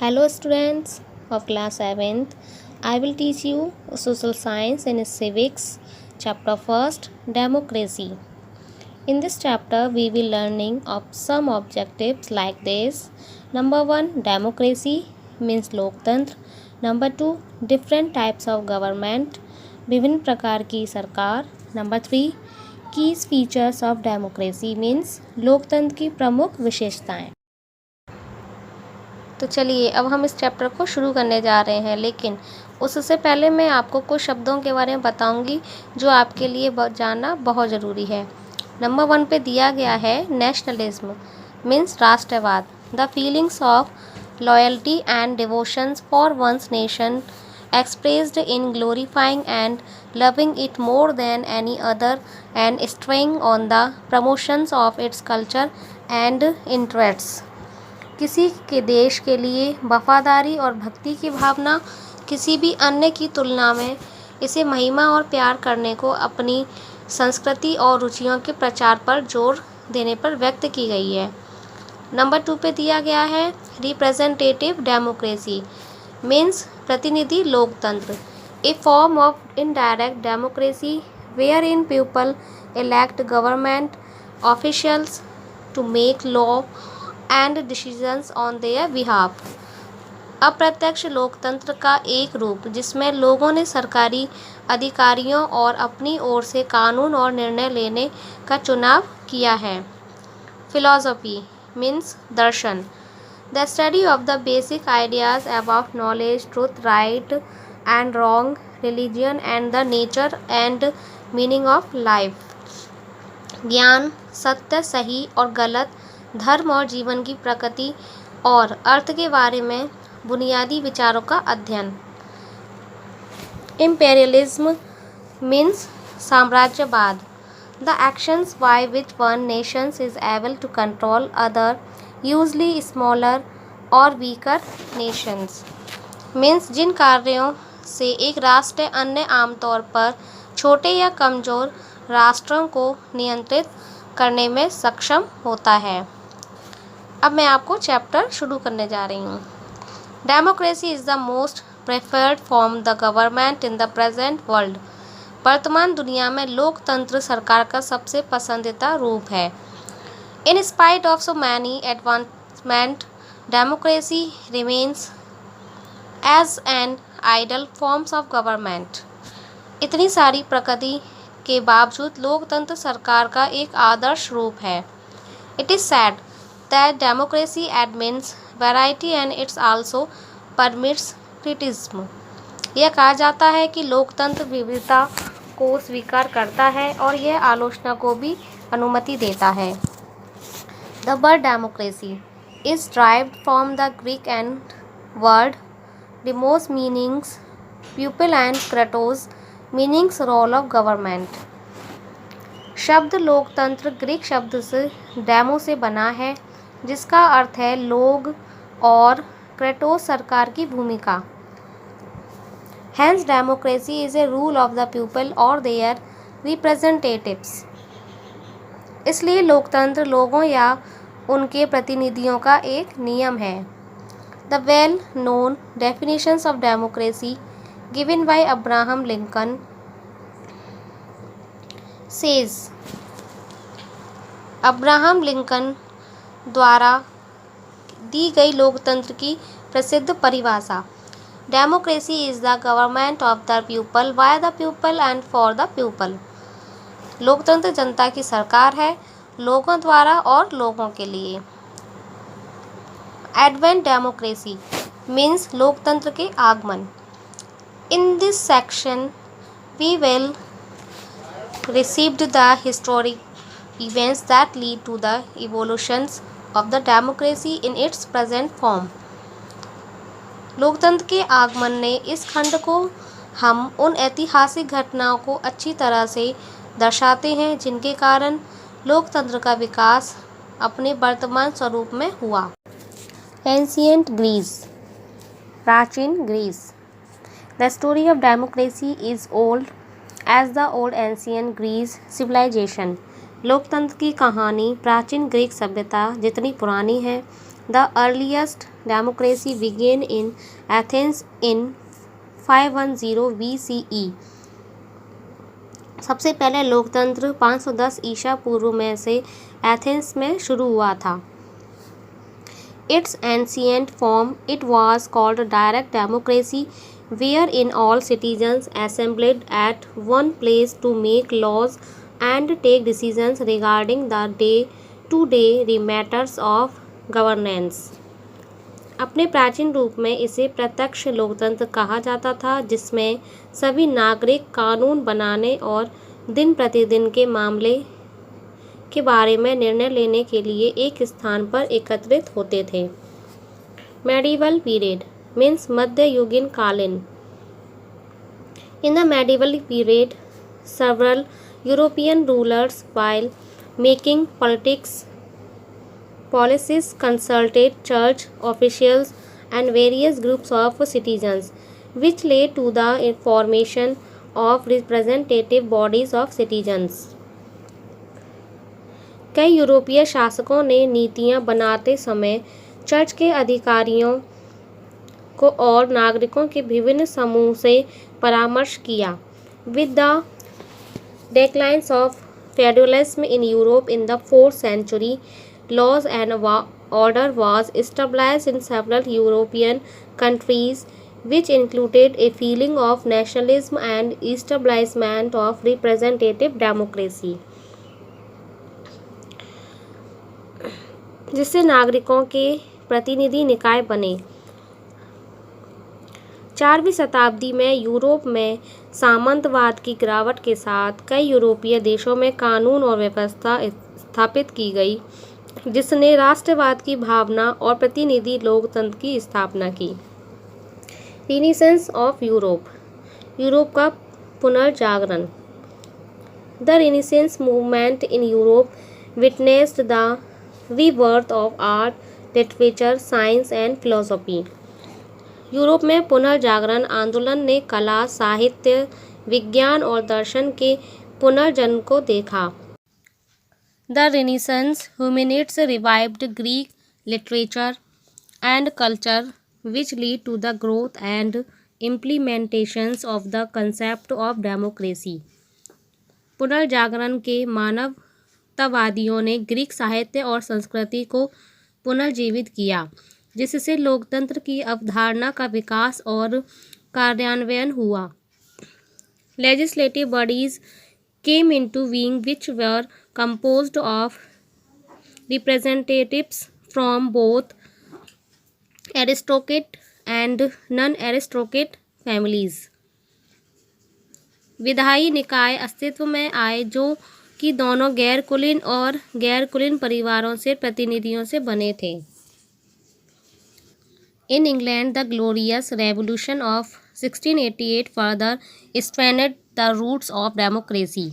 Hello students of class 7th. I will teach you social science and civics chapter first democracy. In this chapter we will learning of some objectives like this. Number 1 democracy means लोकतंत्र. Number 2 different types of government विभिन्न प्रकार की सरकार. Number 3 keys features of democracy means लोकतंत्र की प्रमुख विशेषताएं. तो चलिए अब हम इस चैप्टर को शुरू करने जा रहे हैं, लेकिन उससे पहले मैं आपको कुछ शब्दों के बारे में बताऊंगी जो आपके लिए जानना बहुत ज़रूरी है. नंबर 1 पे दिया गया है नेशनलिज्म मीन्स राष्ट्रवाद. The feelings of loyalty and devotions for one's nation expressed in glorifying and loving it more than any other and staying on the promotions of its culture and interests. किसी के देश के लिए वफादारी और भक्ति की भावना किसी भी अन्य की तुलना में इसे महिमा और प्यार करने को अपनी संस्कृति और रुचियों के प्रचार पर जोर देने पर व्यक्त की गई है. नंबर 2 पे दिया गया है रिप्रेजेंटेटिव डेमोक्रेसी मीन्स प्रतिनिधि लोकतंत्र. A form of indirect democracy wherein people elect government officials to make law and decisions on their behalf. अप्रत्यक्ष लोकतंत्र का एक रूप जिसमें लोगों ने सरकारी अधिकारियों और अपनी ओर से कानून और निर्णय लेने का चुनाव किया है. Philosophy means Darshan. The study of the basic ideas about knowledge truth right and wrong religion and the nature and meaning of life. ज्ञान सत्य सही और गलत धर्म और जीवन की प्रकृति और अर्थ के बारे में बुनियादी विचारों का अध्ययन. इम्पेरियलिज्म मीन्स साम्राज्यवाद. The actions by which one nations is able to control other usually smaller और वीकर नेशंस मीन्स जिन कार्यों से एक राष्ट्र अन्य आमतौर पर छोटे या कमज़ोर राष्ट्रों को नियंत्रित करने में सक्षम होता है. अब मैं आपको चैप्टर शुरू करने जा रही हूँ. Democracy is the most preferred form the government in the present world. वर्तमान दुनिया में लोकतंत्र सरकार का सबसे पसंदीदा रूप है. In spite of so many advancement democracy remains as an ideal forms of government. इतनी सारी प्रगति के बावजूद लोकतंत्र सरकार का एक आदर्श रूप है. It is sad that democracy admits variety and it also permits criticism. यह कहा जाता है कि लोकतंत्र विविधता को स्वीकार करता है और यह आलोचना को भी अनुमति देता है. The word democracy is derived from the Greek and word demos meanings people and kratos meanings role of government. शब्द लोकतंत्र ग्रीक शब्द से डेमो से बना है जिसका अर्थ है लोग और क्रेटोस सरकार की भूमिका. Hence democracy is a rule of the people और देयर रिप्रेजेंटेटिव्स. इसलिए लोकतंत्र लोगों या उनके प्रतिनिधियों का एक नियम है. The well known definitions of democracy given by Abraham Lincoln says. Abraham Lincoln द्वारा दी गई लोकतंत्र की प्रसिद्ध परिभाषा. Democracy is the government of the people by the people and for the people. लोकतंत्र जनता की सरकार है लोगों द्वारा और लोगों के लिए. एडवेंट डेमोक्रेसी मीन्स लोकतंत्र के आगमन. In this section we will received the historic events that lead to the evolutions of the democracy in its present form. लोकतंत्र के आगमन ने इस खंड को हम उन ऐतिहासिक घटनाओं को अच्छी तरह से दर्शाते हैं जिनके कारण लोकतंत्र का विकास अपने वर्तमान स्वरूप में हुआ. एंशिएंट ग्रीस प्राचीन Greece. The story of democracy is old as the old ancient Greece civilisation. लोकतंत्र की कहानी प्राचीन ग्रीक सभ्यता जितनी पुरानी है The earliest democracy began in Athens in 510 BCE. सबसे पहले लोकतंत्र 510 ईसा पूर्व में से एथेंस में शुरू हुआ था. Its ancient form, it was called direct democracy, wherein all citizens assembled at one place to make laws and take decisions regarding the day-to-day matters of governance. अपने प्राचीन रूप में इसे प्रत्यक्ष लोकतंत्र कहा जाता था, जिसमें सभी नागरिक कानून बनाने और दिन प्रतिदिन के मामले के बारे में निर्णय लेने के लिए एक स्थान पर एकत्रित होते थे. मेडिवल पीरियड मीन्स मध्ययुगीन कालीन. In the medieval period several European rulers, while making policies, consulted church officials and various groups of citizens, which led to the formation of representative bodies of citizens. कई यूरोपीय शासकों ने नीतियां बनाते समय church के अधिकारियों को और नागरिकों के विभिन्न समूह से परामर्श किया. With the decline of feudalism in Europe in the 4th century, laws and order was established in several European countries, which included a feeling of nationalism and establishment of representative democracy, जिससे नागरिकों के प्रतिनिधि निकाय बने. 4वीं शताब्दी में Europe में सामंतवाद की गिरावट के साथ कई यूरोपीय देशों में कानून और व्यवस्था स्थापित की गई, जिसने राष्ट्रवाद की भावना और प्रतिनिधि लोकतंत्र की स्थापना की. रिनेसेंस ऑफ यूरोप, यूरोप का पुनर्जागरण. The renaissance movement in Europe witnessed the rebirth of art, literature, science and philosophy. Europe में पुनर्जागरण आंदोलन ने कला, साहित्य, विज्ञान और दर्शन के पुनर्जन्म को देखा. The renaissance humanists revived Greek literature and culture, which lead to the growth and implementations of the concept of democracy. पुनर्जागरण के मानवतावादियों ने ग्रीक साहित्य और संस्कृति को पुनर्जीवित किया, जिससे लोकतंत्र की अवधारणा का विकास और कार्यान्वयन हुआ. Legislative bodies came into being which were composed of representatives from both aristocratic and non-aristocratic families. विधायी निकाय अस्तित्व में आए जो कि दोनों गैर कुलीन और गैर कुलीन परिवारों से प्रतिनिधियों से बने थे. In England, the Glorious Revolution of 1688 further strengthened the roots of democracy.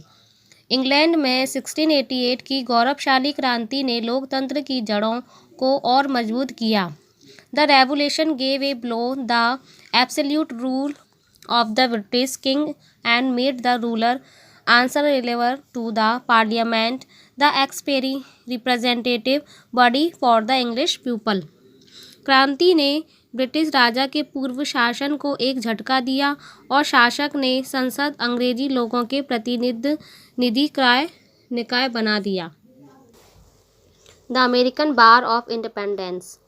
England में 1688 की गौरवशाली क्रांति ने लोकतंत्र की जड़ों को और मजबूत किया. The revolution gave a blow the absolute rule of the British king and made the ruler answerable to the parliament, the express representative body for the English people. क्रांति ने ब्रिटिश राजा के पूर्व शासन को एक झटका दिया और शासक ने संसद अंग्रेजी लोगों के प्रतिनिधि निकाय बना दिया. The American war of independence,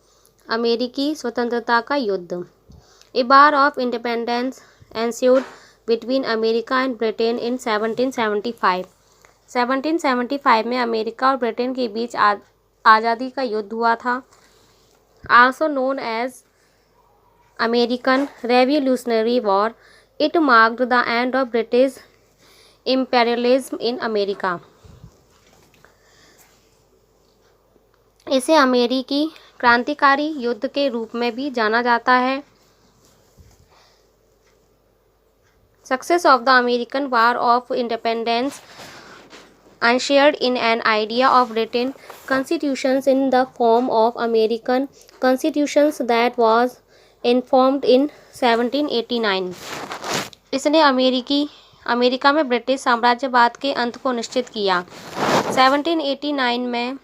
अमेरिकी स्वतंत्रता का युद्ध. A war of independence ensued between America and Britain in 1775. 1775 में अमेरिका और ब्रिटेन के बीच आज़ादी का युद्ध हुआ था. Also known as American Revolutionary War, it marked the end of British imperialism in America. इसे अमेरिकी क्रांतिकारी युद्ध के रूप में भी जाना जाता है. Success of the American War of Independence unshared in an idea of written constitutions in the form of American constitutions that was informed in 1789. इसने अमेरिका में ब्रिटिश साम्राज्यवाद के अंत को निश्चित किया. 1789 में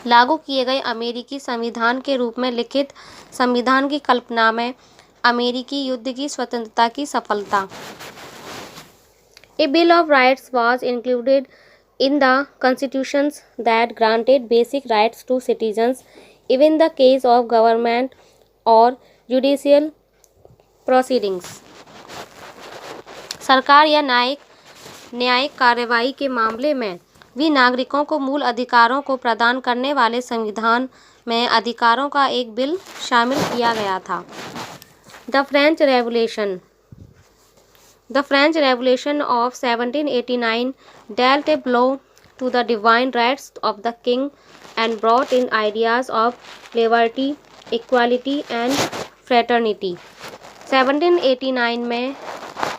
लागू किए गए अमेरिकी संविधान के रूप में लिखित संविधान की कल्पना में अमेरिकी युद्ध की स्वतंत्रता की सफलता। A Bill of Rights was included in the constitutions that granted basic rights to citizens, even in the case of government or judicial proceedings. सरकार या न्यायिक कार्रवाई के मामले में भी नागरिकों को मूल अधिकारों को प्रदान करने वाले संविधान में अधिकारों का एक बिल शामिल किया गया था। The French Revolution of 1789 dealt a blow to the divine rights of the king and brought in ideas of liberty, equality and fraternity. 1789 में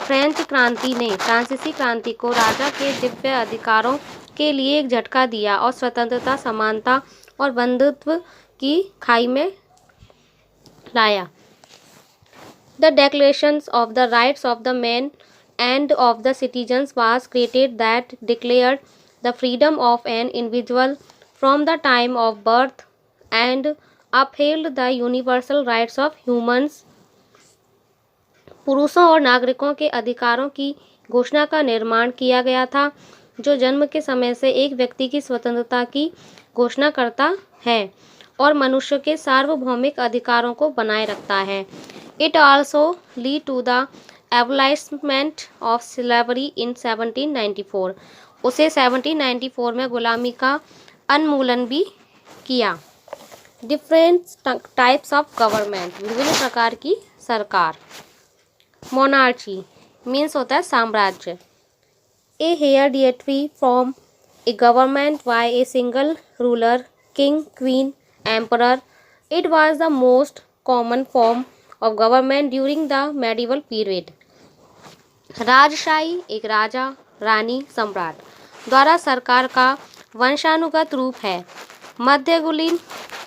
फ्रेंच क्रांति ने फ्रांसीसी क्रांति को राजा के दिव्य अधिकारों के लिए एक झटका दिया और स्वतंत्रता, समानता और बंधुत्व की खाई में लाया। The Declarations of the Rights of the Men and of the Citizens was created that declared the freedom of an individual from the time of birth and upheld the universal rights of humans. पुरुषों और नागरिकों के अधिकारों की घोषणा का निर्माण किया गया था, जो जन्म के समय से एक व्यक्ति की स्वतंत्रता की घोषणा करता है और मनुष्य के सार्वभौमिक अधिकारों को बनाए रखता है। It also led to the abolishment of slavery in 1794. उसे 1794 में गुलामी का उन्मूलन भी किया। Different types of government, विभिन्न प्रकार की सरकार। Monarchy means होता है साम्राज्य। A hereditary form, a government by a single ruler, king, queen, emperor. It was the most common form of government during the medieval period. राजशाही एक राजा, रानी, सम्राट द्वारा सरकार का वंशानुगत रूप है। मध्ययुगीन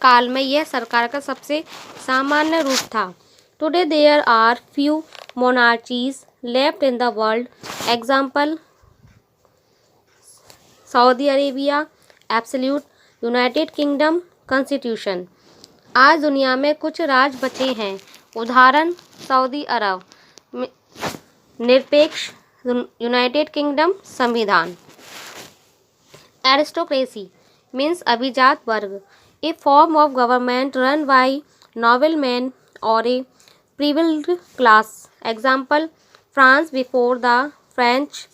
काल में यह सरकार का सबसे सामान्य रूप था। Today there are few monarchies left in the world. Example: Saudi Arabia, absolute, United kingdom, constitution. आज दुनिया में कुछ राज बचे हैं। उदाहरण: सऊदी अरब, निरपेक्ष, यूनाइटेड किंगडम, संविधान। एरिस्टोक्रेसी मीन्स अभिजात वर्ग, a form of government run by noblemen और a privileged class. Example: France before the French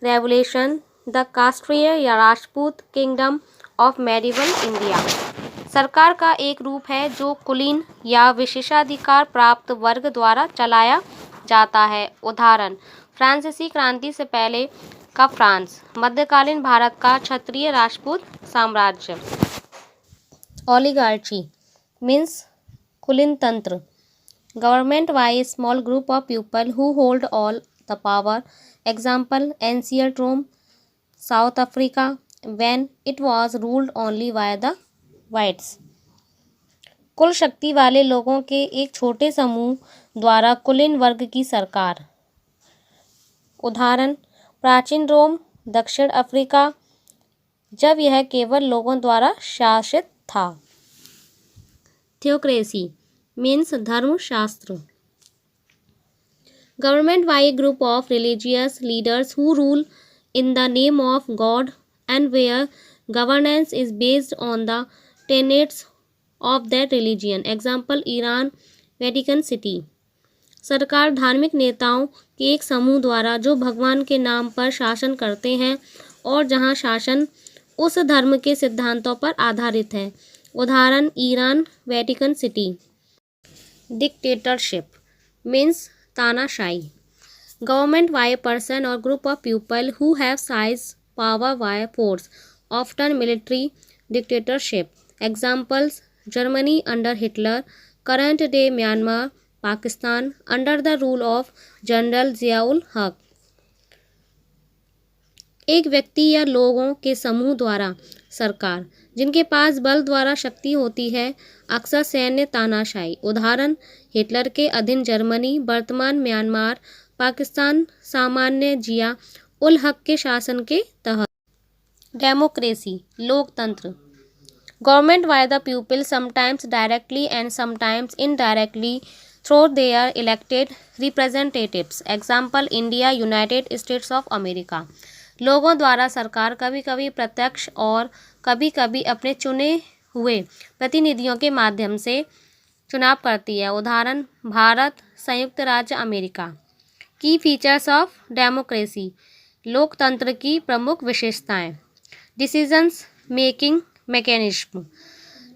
revolution, the कास्ट्रिय या Rajput kingdom of medieval India. सरकार का एक रूप है जो कुलीन या विशेषाधिकार प्राप्त वर्ग द्वारा चलाया जाता है। उदाहरण: फ्रांसीसी क्रांति से पहले का फ्रांस, मध्यकालीन भारत का क्षत्रिय राजपूत साम्राज्य। ओलिगार्ची मीन्स कुलीन तंत्र, government by a small group of people who hold all the power. Example: ancient Rome, South Africa, when it was ruled only by the whites. कुल शक्ति वाले लोगों के एक छोटे समूह द्वारा कुलीन वर्ग की सरकार। उदाहरण: प्राचीन रोम, दक्षिण अफ्रीका, जब यह केवल लोगों द्वारा शासित था। थियोक्रेसी मीन्स धर्मशास्त्र, government by A group of religious leaders who rule in the name of God and where governance is based on the tenets of that religion. Example: Iran, Vatican city. सरकार धार्मिक नेताओं के एक समूह द्वारा जो भगवान के नाम पर शासन करते हैं और जहां शासन उस धर्म के सिद्धांतों पर आधारित है। उदाहरण: Iran, Vatican city. Dictatorship means तानाशाही, government by a person or group of people who have size, power by force, often military dictatorship. Examples: Germany under Hitler, current day Myanmar, Pakistan under the rule of General Ziaul Haq. एक व्यक्ति या लोगों के समूह द्वारा सरकार, जिनके पास बल द्वारा शक्ति होती है, अक्सर सैन्य तानाशाही। उदाहरण: हिटलर के अधीन जर्मनी, वर्तमान म्यांमार, पाकिस्तान सामान्य जिया उल हक के शासन के तहत। डेमोक्रेसी लोकतंत्र, Government by the people, sometimes directly and sometimes indirectly through their elected representatives. Example, India, United States of America. लोगों द्वारा सरकार कभी कभी प्रत्यक्ष और कभी कभी अपने चुने हुए प्रतिनिधियों के माध्यम से चुनाव करती है। उदाहरण, भारत, संयुक्त राज्य अमेरिका। की फीचर्स ऑफ डेमोक्रेसी, लोकतंत्र की प्रमुख विशेषताएं। डिसीजंस मेकिंग मैकेनिज्म,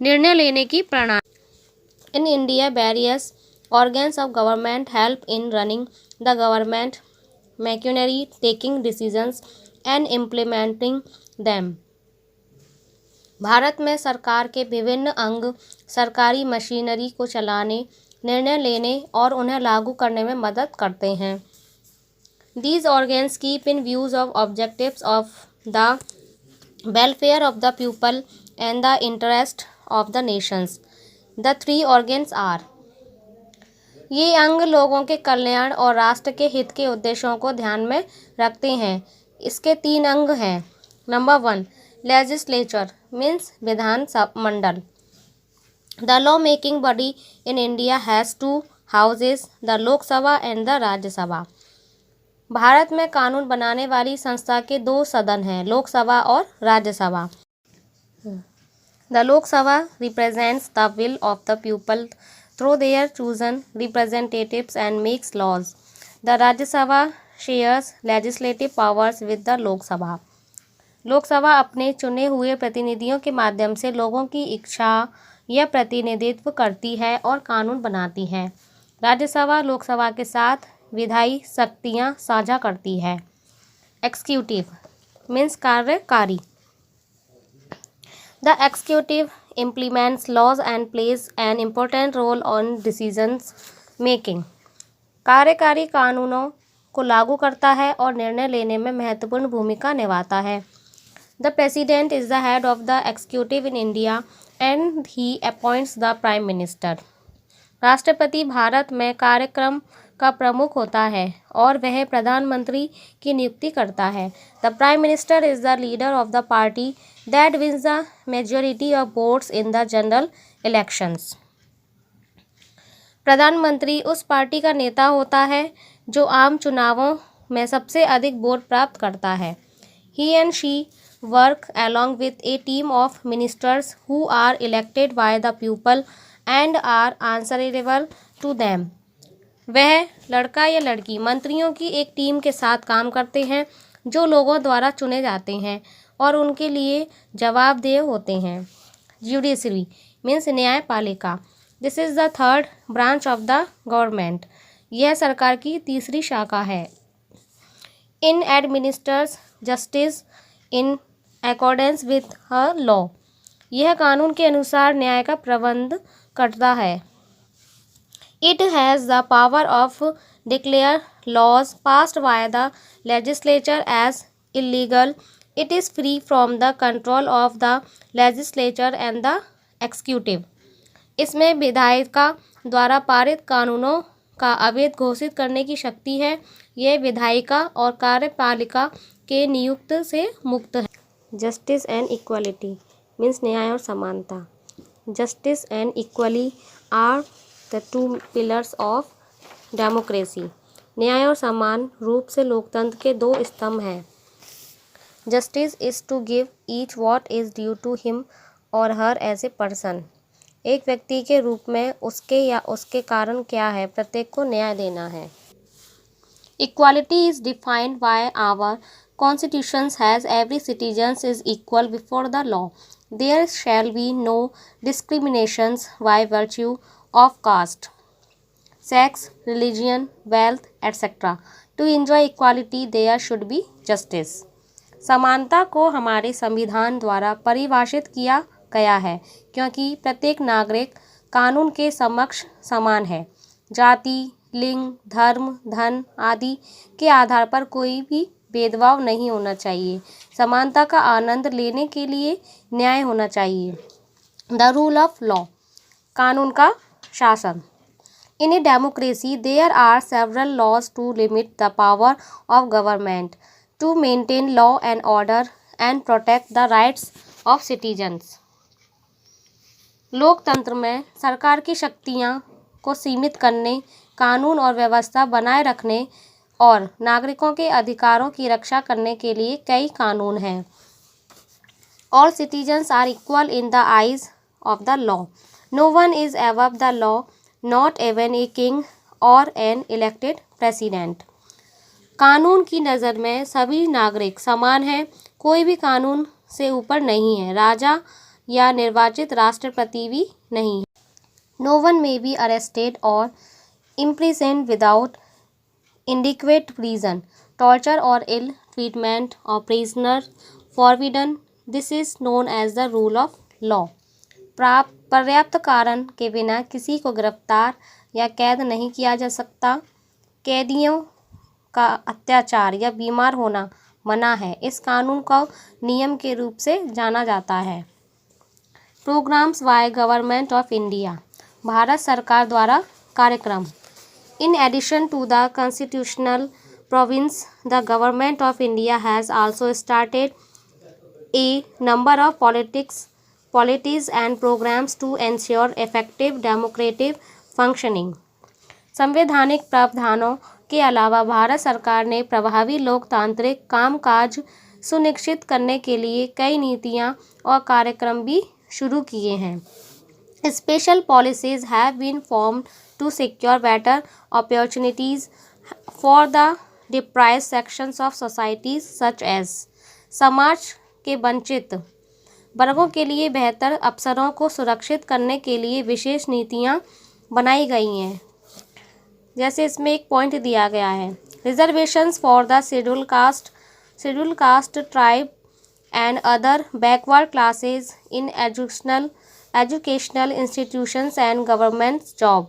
निर्णय लेने की प्रणाली। In India various organs of government help in running the government machinery, taking decisions and implementing them. भारत में सरकार के विभिन्न अंग सरकारी मशीनरी को चलाने, निर्णय लेने और उन्हें लागू करने में मदद करते हैं। These organs keep in views of objectives of the welfare of the people and the interest of the nations. The three organs are. ये अंग लोगों के कल्याण और राष्ट्र के हित के उद्देश्यों को ध्यान में रखते हैं। इसके 3 अंग हैं। नंबर 1, लेजिस्लेचर मीन्स विधान मंडल। The law making body in India has 2 houses, the Lok Sabha and the Rajya Sabha. Bharat में कानून बनाने वाली संस्था के 2 सदन हैं, लोकसभा और Rajya Sabha. The Lok Sabha represents the will of the people through their chosen representatives and makes laws. The Rajya Sabha shares legislative powers with the Lok Sabha. Lok Sabha अपने चुने हुए प्रतिनिधियों के माध्यम से लोगों की इच्छा या प्रतिनिधित्व करती है और कानून बनाती है। राज्यसभा लोकसभा के साथ विधायी शक्तियाँ साझा करती है। एक्सिक्यूटिव मीन्स कार्यकारी। The executive implements laws and plays an important role on decisions making. कार्यकारी कानूनों को लागू करता है और निर्णय लेने में महत्वपूर्ण भूमिका निभाता है। The President is the head of the executive in India and he appoints the Prime Minister. राष्ट्रपति भारत में कार्यक्रम का प्रमुख होता है और वह प्रधानमंत्री की नियुक्ति करता है। The prime minister is the leader of the party that wins the majority of votes in the general elections. प्रधानमंत्री उस पार्टी का नेता होता है जो आम चुनावों में सबसे अधिक वोट प्राप्त करता है। He and she work along with a team of ministers who are elected by the people and are answerable to them. वह लड़का या लड़की मंत्रियों की एक टीम के साथ काम करते हैं जो लोगों द्वारा चुने जाते हैं और उनके लिए जवाबदेह होते हैं। जुडिशरी मीन्स न्यायपालिका। This is the third branch of the government. यह सरकार की तीसरी शाखा है। It administers justice in accordance with a law. यह कानून के अनुसार न्याय का प्रबंध करता है। It has the power of declare laws passed by the legislature as illegal. It is free from the control of the legislature and the executive. इसमें विधायिका द्वारा पारित कानूनों का अवैध घोषित करने की शक्ति है। यह विधायिका और कार्यपालिका के नियुक्त से मुक्त है। जस्टिस एंड इक्वालिटी मीन्स न्याय और समानता। Justice and equality are the 2 pillars of democracy. न्याय और समान रूप से लोकतंत्र के 2 स्तंभ हैं। Justice is to give each what is due to him और हर एज ए पर्सन। एक व्यक्ति के रूप में उसके या उसके कारण क्या है, प्रत्येक को न्याय देना है। Equality is defined by our constitutions has every citizen is equal before the law. There shall be no discriminations by virtue of caste, sex, religion, wealth, etc. To enjoy equality, there should be justice. समानता को हमारे संविधान द्वारा परिभाषित किया गया है क्योंकि प्रत्येक नागरिक कानून के समक्ष समान है। जाति, लिंग, धर्म, धन आदि के आधार पर कोई भी भेदभाव नहीं होना चाहिए। समानता का आनंद लेने के लिए न्याय होना चाहिए। द रूल ऑफ लॉ, कानून का शासन। In a democracy there are several laws to limit the power of government to maintain law and order and protect the rights of citizens. लोकतंत्र में सरकार की शक्तियां को सीमित करने, कानून और व्यवस्था बनाए रखने और नागरिकों के अधिकारों की रक्षा करने के लिए कई कानून हैं। All citizens are equal in the eyes of the law. No one is above the law, not even a king or an elected president. कानून की नज़र में सभी नागरिक समान हैं, कोई भी कानून से ऊपर नहीं है, राजा या निर्वाचित राष्ट्रपति भी नहीं है। No one may be arrested or imprisoned without adequate reason. Torture or ill treatment of prisoners forbidden. This is known as the rule of law. पर्याप्त कारण के बिना किसी को गिरफ्तार या कैद नहीं किया जा सकता। कैदियों का अत्याचार या बीमार होना मना है। इस कानून को नियम के रूप से जाना जाता है। Programmes by government of India, Bharat सरकार द्वारा कार्यक्रम। In addition to the constitutional province, the government of India has also started a number of policies and programs to ensure effective democratic functioning. संवैधानिक प्रावधानों के अलावा भारत सरकार ने प्रभावी लोकतांत्रिक कामकाज सुनिश्चित करने के लिए कई नीतियां और कार्यक्रम भी शुरू किए हैं। Special policies have been formed to secure better opportunities for the deprived sections of society such as समाज के वंचित वर्गों के लिए बेहतर अवसरों को सुरक्षित करने के लिए विशेष नीतियां बनाई गई हैं। जैसे इसमें एक पॉइंट दिया गया है, reservations for the schedule caste tribe and other backward classes in educational institutions and government job.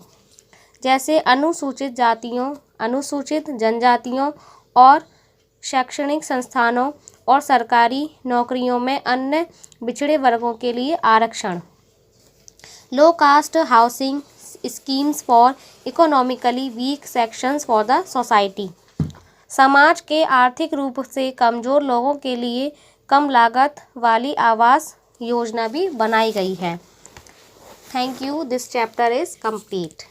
जैसे अनुसूचित जातियों, अनुसूचित जनजातियों और शैक्षणिक संस्थानों और सरकारी नौकरियों में अन्य पिछड़े वर्गों के लिए आरक्षण। Low cost housing schemes for economically weak sections for the society. समाज के आर्थिक रूप से कमज़ोर लोगों के लिए कम लागत वाली आवास योजना भी बनाई गई है। Thank you. This chapter is complete.